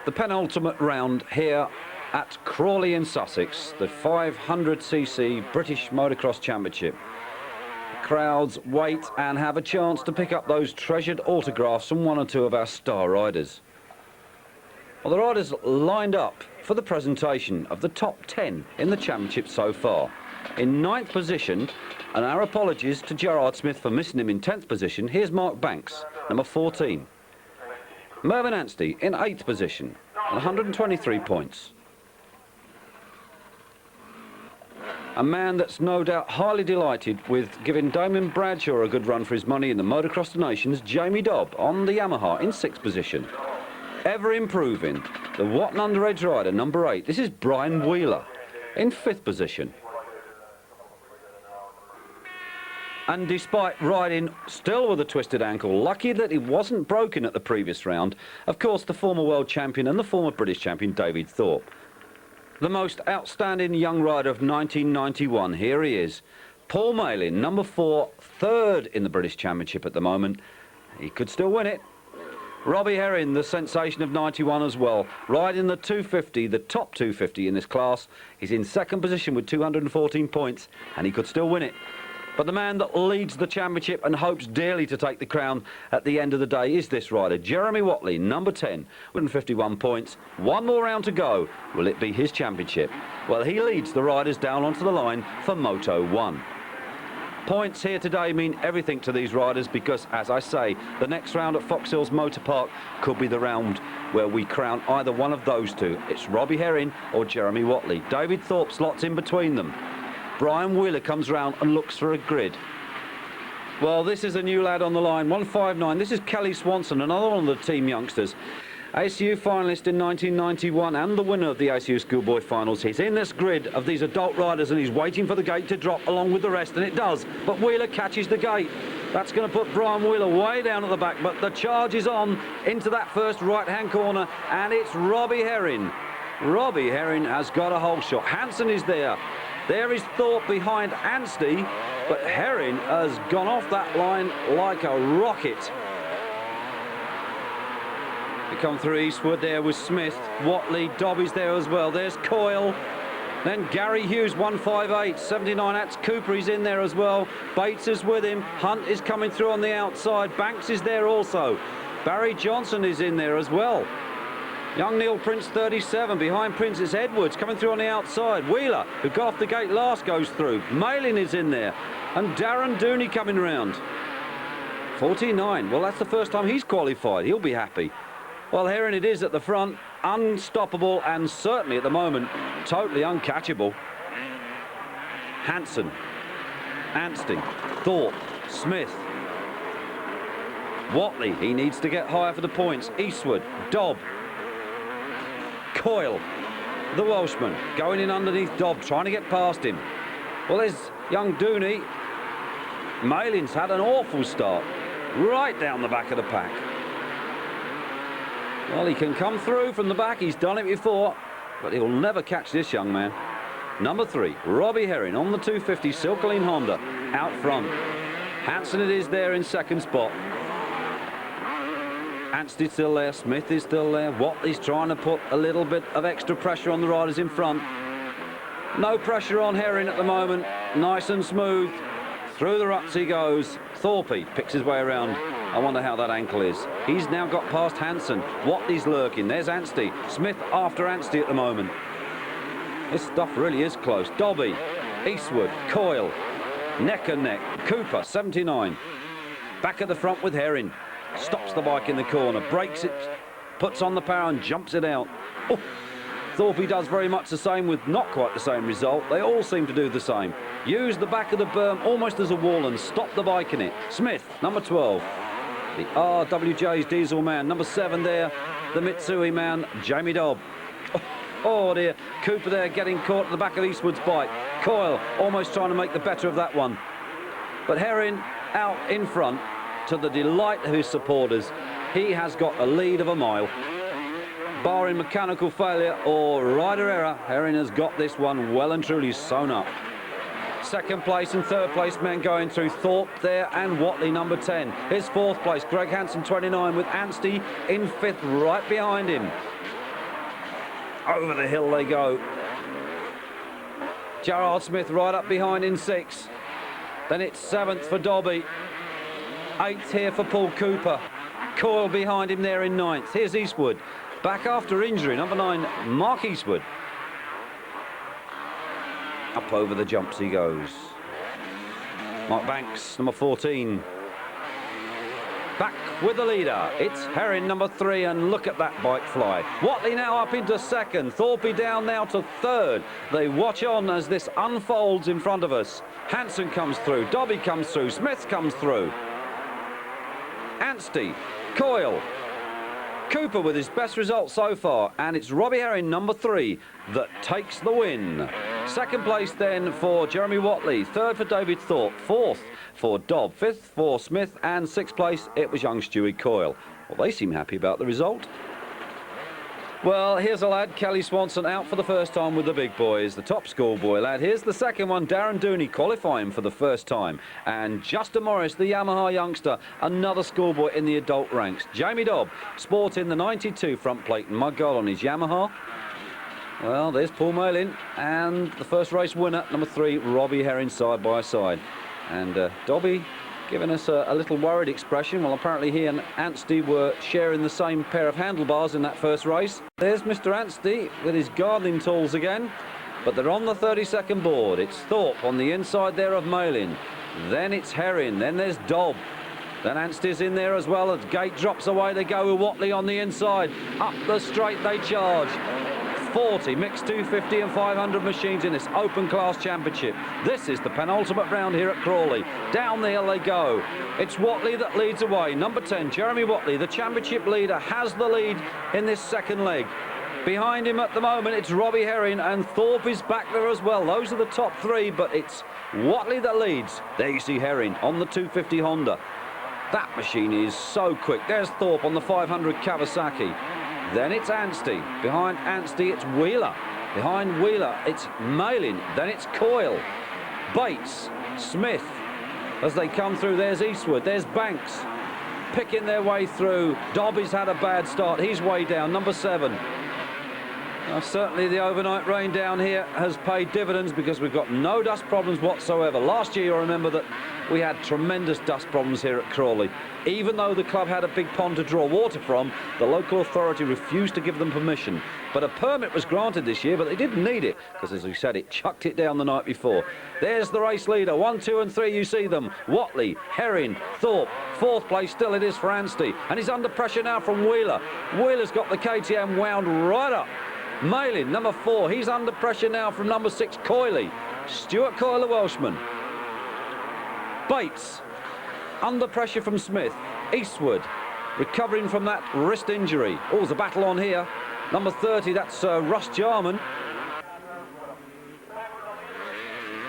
The penultimate round here at Crawley in Sussex, the 500cc British Motocross Championship. Crowds wait and have a chance to pick up those treasured autographs from one or two of our star riders. Well, the riders lined up for the presentation of the top 10 in the championship so far. In 9th position, and our apologies to Gerard Smith for missing him in 10th position, here's Mark Banks, number 14. Mervyn Anstey in 8th position, at 123 points. A man that's no doubt highly delighted with giving Damon Bradshaw a good run for his money in the Motocross of the Nations, Jamie Dobb on the Yamaha in 6th position. Ever improving, the Watton underage rider, number 8. This is Brian Wheeler in 5th position. And despite riding still with a twisted ankle, lucky that it wasn't broken at the previous round, of course, the former world champion and the former British champion, David Thorpe. The most outstanding young rider of 1991, here he is. Paul Malin, number 4, 3rd in the British Championship at the moment. He could still win it. Robbie Herring, the sensation of 91 as well, riding the 250, the top 250 in this class. He's in 2nd position with 214 points, and he could still win it. But the man that leads the championship and hopes dearly to take the crown at the end of the day is this rider, Jeremy Watley, number 10, 151 points. One more round to go. Will it be his championship? Well, he leads the riders down onto the line for Moto 1. Points here today mean everything to these riders because, as I say, the next round at Fox Hills Motor Park could be the round where we crown either one of those two. It's Robbie Herring or Jeremy Watley. David Thorpe slots in between them. Brian Wheeler comes round and looks for a grid. Well, this is a new lad on the line, 159. This is Kelly Swanson, another one of the team youngsters. ACU finalist in 1991 and the winner of the ACU Schoolboy Finals. He's in this grid of these adult riders and he's waiting for the gate to drop along with the rest, and it does. But Wheeler catches the gate. That's going to put Brian Wheeler way down at the back, but the charge is on into that first right-hand corner, and it's Robbie Herring. Robbie Herring has got a whole shot. Hansen is there. There is Thorpe behind Anstey, but Herring has gone off that line like a rocket. We come through Eastwood there with Smith, Watley, Dobb is there as well. There's Coyle, then Gary Hughes, 158, 79, that's Cooper, he's in there as well. Bates is with him, Hunt is coming through on the outside, Banks is there also. Barry Johnson is in there as well. Young Neil Prince, 37, behind Prince is Edwards, coming through on the outside. Wheeler, who got off the gate last, goes through. Malin is in there, and Darren Dooney coming round. 49, well, that's the first time he's qualified. He'll be happy. Well, Herring it is at the front, unstoppable, and certainly at the moment, totally uncatchable. Hansen, Anstey, Thorpe, Smith. Watley, he needs to get higher for the points. Eastwood, Dobb. Coyle, the Welshman, going in underneath Dobb, trying to get past him. Well, there's young Dooney. Malin's had an awful start, right down the back of the pack. Well, he can come through from the back, he's done it before, but he'll never catch this young man. Number 3, Robbie Herring on the 250 Silkaline Honda, out front. Hansen it is there in 2nd spot. Anstey's still there, Smith is still there. Watley's trying to put a little bit of extra pressure on the riders in front. No pressure on Herring at the moment, nice and smooth. Through the ruts he goes. Thorpe picks his way around. I wonder how that ankle is. He's now got past Hansen. Watley's lurking, there's Anstey. Smith after Anstey at the moment. This stuff really is close. Dobby, Eastwood, Coyle, neck and neck. Cooper, 79. Back at the front with Herring. Stops the bike in the corner, brakes it, puts on the power and jumps it out. Oh, Thorpe does very much the same with not quite the same result. They all seem to do the same. Use the back of the berm almost as a wall and stop the bike in it. Smith, number 12. The RWJ's diesel man, number 7 there. The Mitsui man, Jamie Dobb. Oh dear, Cooper there getting caught at the back of Eastwood's bike. Coyle almost trying to make the better of that one. But Herring out in front. To the delight of his supporters, he has got a lead of a mile. Barring mechanical failure or rider error, Herring has got this one well and truly sewn up. 2nd place and 3rd place men going through. Thorpe there and Watley, number 10. His 4th place, Greg Hansen, 29, with Anstey in 5th right behind him. Over the hill they go. Gerard Smith right up behind in 6th. Then it's 7th for Dobby. 8th here for Paul Cooper. Coyle behind him there in 9th. Here's Eastwood. Back after injury, number 9, Mark Eastwood. Up over the jumps he goes. Mark Banks, number 14. Back with the leader. It's Herring, number 3, and look at that bike fly. Watley now up into 2nd. Thorpe down now to 3rd. They watch on as this unfolds in front of us. Hanson comes through. Dobby comes through. Smith comes through. Anstey, Coyle, Cooper with his best result so far, and it's Robbie Herring, number 3, that takes the win. 2nd place then for Jeremy Watley, 3rd for David Thorpe, 4th for Dobb, 5th for Smith, and 6th place it was young Stewie Coyle. Well, they seem happy about the result. Well, here's a lad, Kelly Swanson, out for the first time with the big boys, the top schoolboy lad. Here's the second one, Darren Dooney, qualifying for the first time. And Justin Morris, the Yamaha youngster, another schoolboy in the adult ranks. Jamie Dobb, sporting the 92 front plate and mud guard on his Yamaha. Well, there's Paul Malin, and the first race winner, number 3, Robbie Herring, side by side. And Dobby giving us a little worried expression. Well, apparently he and Anstey were sharing the same pair of handlebars in that first race. There's Mr. Anstey with his gardening tools again, but they're on the 32nd board. It's Thorpe on the inside there of Malin. Then it's Herring. Then there's Dobb. Then Anstey's in there as well. As gate drops away, they go with Watley on the inside. Up the straight they charge. 40 mixed 250 and 500 machines in this open class championship. This is the penultimate round here at Crawley. Down the hill they go. It's Watley that leads away. Number 10, Jeremy Watley, the championship leader, has the lead in this second leg. Behind him at the moment, it's Robbie Herring, and Thorpe is back there as well. Those are the top 3, but it's Watley that leads. There you see Herring on the 250 Honda. That machine is so quick. There's Thorpe on the 500 Kawasaki. Then it's Anstey. Behind Anstey, it's Wheeler. Behind Wheeler, it's Malin. Then it's Coyle. Bates, Smith. As they come through, there's Eastwood. There's Banks. Picking their way through. Dobby's had a bad start. He's way down, number 7. Certainly the overnight rain down here has paid dividends because we've got no dust problems whatsoever. Last year, you'll remember that we had tremendous dust problems here at Crawley. Even though the club had a big pond to draw water from, the local authority refused to give them permission. But a permit was granted this year, but they didn't need it because, as we said, it chucked it down the night before. There's the race leader. 1, 2 and 3, you see them. Watley, Herring, Thorpe. 4th place still it is for Anstey. And he's under pressure now from Wheeler. Wheeler's got the KTM wound right up. Malin, number 4, he's under pressure now from number 6, Coyley. Stuart Coyle, the Welshman. Bates, under pressure from Smith. Eastwood, recovering from that wrist injury. Oh, there's a battle on here. Number 30, that's Russ Jarman.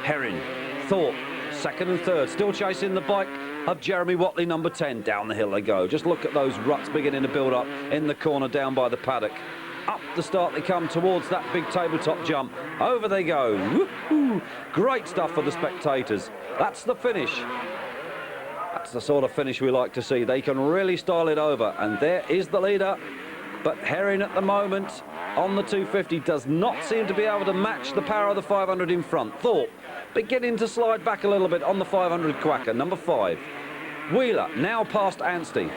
Herring, Thorpe, 2nd and 3rd, still chasing the bike of Jeremy Watley, number 10. Down the hill they go. Just look at those ruts beginning to build up in the corner down by the paddock. Up the start they come towards that big tabletop jump. Over they go. Woo-hoo. Great stuff for the spectators. That's the finish. That's the sort of finish we like to see. They can really style it over. And there is the leader. But Herring at the moment on the 250 does not seem to be able to match the power of the 500 in front. Thorpe beginning to slide back a little bit on the 500 Quacker, number 5. Wheeler now past Anstey.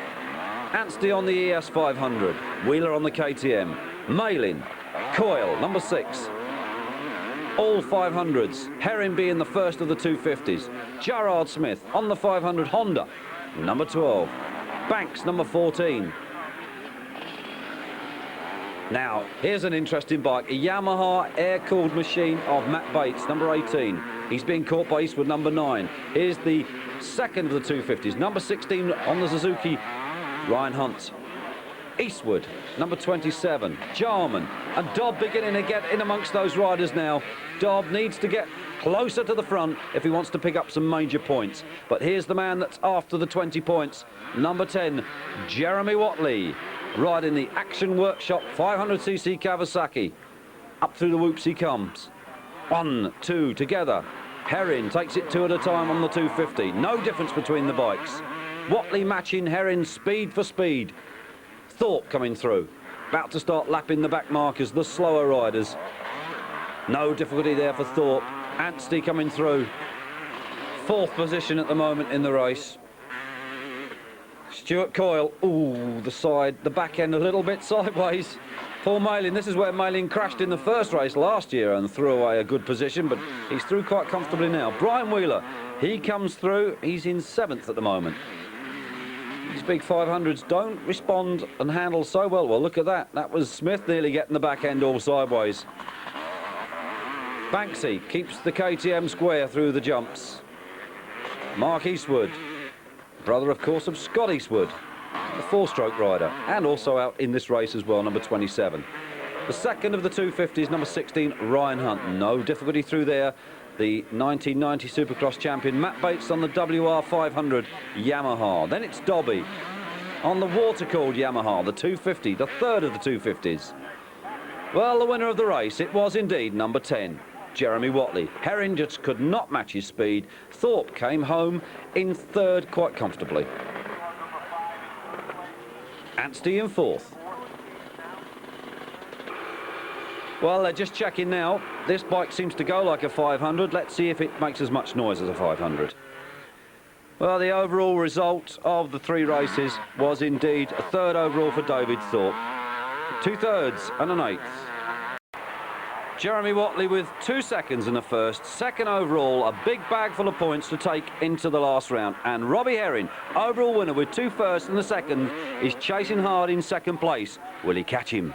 Anstey on the ES 500. Wheeler on the KTM. Malin, Coyle, number 6. All 500s. Herring being the first of the 250s. Gerard Smith on the 500 Honda, number 12. Banks, number 14. Now, here's an interesting bike. A Yamaha air-cooled machine of Matt Bates, number 18. He's being caught by Eastwood, number 9. Here's the second of the 250s. Number 16 on the Suzuki, Ryan Hunt. Eastwood, number 27, Jarman, and Dobb beginning to get in amongst those riders now. Dobb needs to get closer to the front if he wants to pick up some major points. But here's the man that's after the 20 points, number 10, Jeremy Watley, riding the Action Workshop 500cc Kawasaki. Up through the whoops he comes. 1, 2 together. Herring takes it 2 at a time on the 250. No difference between the bikes. Watley matching Herring speed for speed. Thorpe coming through. About to start lapping the back markers, the slower riders. No difficulty there for Thorpe. Anstey coming through. 4th position at the moment in the race. Stuart Coyle, ooh, the back end a little bit sideways. Poor Malin. This is where Malin crashed in the first race last year and threw away a good position, but he's through quite comfortably now. Brian Wheeler, he comes through. He's in 7th at the moment. These big 500s don't respond and handle so well. Well, look at that. That was Smith nearly getting the back end all sideways. Banksy keeps the KTM square through the jumps. Mark Eastwood, brother, of course, of Scott Eastwood, the 4-stroke rider, and also out in this race as well, number 27. The second of the 250s, number 16, Ryan Hunt. No difficulty through there. The 1990 Supercross champion, Matt Bates, on the WR500 Yamaha. Then it's Dobby on the water-cooled Yamaha, the 250, the third of the 250s. Well, the winner of the race, it was indeed number 10. Jeremy Watley. Herring just could not match his speed. Thorpe came home in 3rd quite comfortably. Anstey in 4th. Well, they're just checking now. This bike seems to go like a 500. Let's see if it makes as much noise as a 500. Well, the overall result of the 3 races was indeed a 3rd overall for David Thorpe. 2 thirds and an 8th. Jeremy Watley with 2 seconds in the first, 2nd overall, a big bag full of points to take into the last round. And Robbie Herring, overall winner with 2 firsts and the 2nd, is chasing hard in 2nd place. Will he catch him?